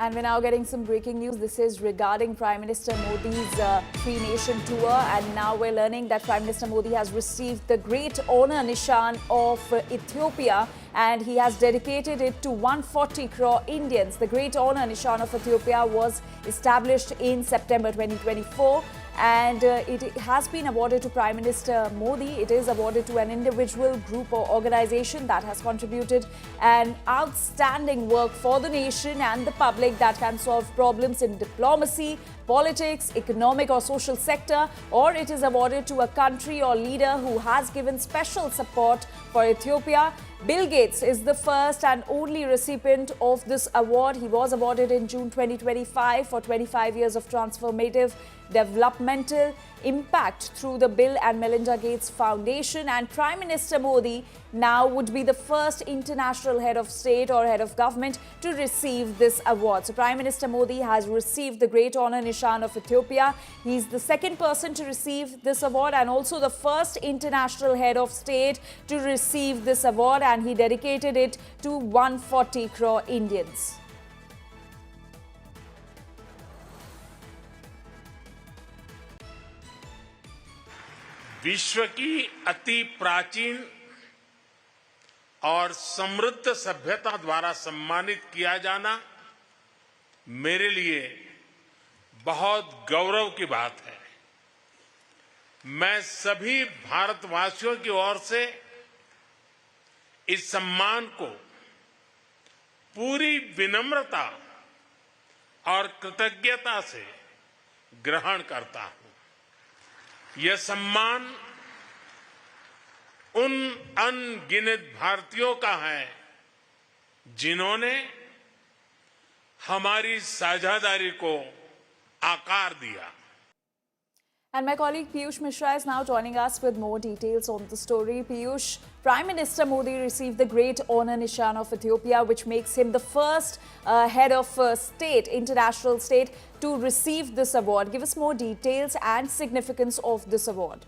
And we're now getting some breaking news. This is regarding Prime Minister Modi's three-nation tour. And now we're learning that Prime Minister Modi has received the Great Honor Nishan of Ethiopia, and he has dedicated it to 140 crore Indians. The Great Honor Nishan of Ethiopia was established in September 2024. And it has been awarded to Prime Minister Modi. It is awarded to an individual, group or organization that has contributed an outstanding work for the nation and the public, that can solve problems in diplomacy, politics, economic or social sector, or it is awarded to a country or leader who has given special support for Ethiopia. Bill Gates is the first and only recipient of this award. He was awarded in June 2025 for 25 years of transformative developmental impact through the Bill and Melinda Gates Foundation. And Prime Minister Modi now would be the first international head of state or head of government to receive this award. So Prime Minister Modi has received the Great Honor Nishan of Ethiopia. He's the second person to receive this award and also the first international head of state to receive this award, and he dedicated it to 140 crore Indians. विश्व की अति प्राचीन और समृद्ध सभ्यता द्वारा सम्मानित किया जाना मेरे लिए बहुत गौरव की बात है। मैं सभी भारतवासियों की ओर से इस सम्मान को पूरी विनम्रता और कृतज्ञता से ग्रहण करता हूं। यह सम्मान उन अनगिनत भारतीयों का है जिन्होंने हमारी साझेदारी को आकार दिया। And my colleague Piyush Mishra is now joining us with more details on the story. Piyush, Prime Minister Modi received the Great Honor Nishan of Ethiopia, which makes him the first head of state, international state, to receive this award. Give us more details and significance of this award.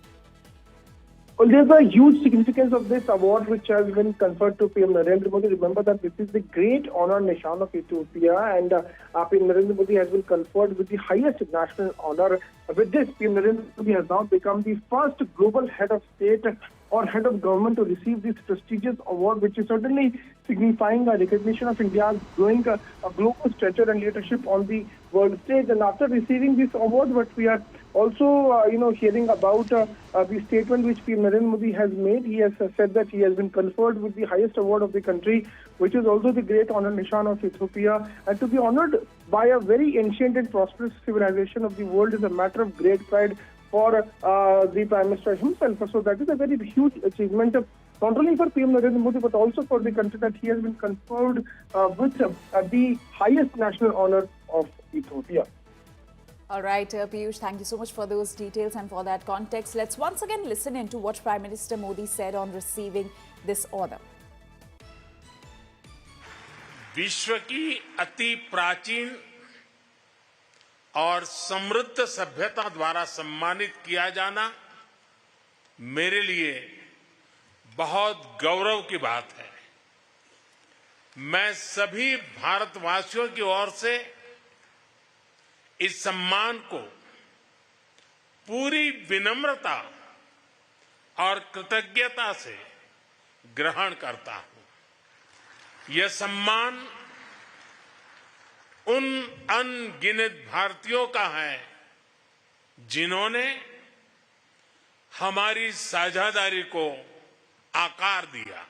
Well, there's a huge significance of this award which has been conferred to PM Narendra Modi. Remember that this is the Great Honor Nishan of Ethiopia, and PM Narendra Modi has been conferred with the highest national honor. With this, PM Narendra Modi has now become the first global head of state or head of government to receive this prestigious award, which is certainly signifying a recognition of India's growing a global stature and leadership on the world stage. And after receiving this award, what we are also, hearing about the statement which PM Narendra Modi has made. He has said that he has been conferred with the highest award of the country, which is also the Great Honor Nishan of Ethiopia. And to be honored by a very ancient and prosperous civilization of the world is a matter of great pride for the Prime Minister himself. So that is a very huge achievement, not only for PM Narendra Modi, but also for the country, that he has been conferred with the highest national honor of Ethiopia. All right, Piyush, thank you so much for those details and for that context. Let's once again listen into what Prime Minister Modi said on receiving this honor. विश्व की अति प्राचीन और समृद्ध सभ्यता द्वारा सम्मानित किया जाना मेरे लिए बहुत गौरव की बात है। मैं सभी भारतवासियों की ओर से इस सम्मान को पूरी विनम्रता और कृतज्ञता से ग्रहण करता हूं। यह सम्मान उन अनगिनत भारतीयों का है जिन्होंने हमारी साझेदारी को आकार दिया।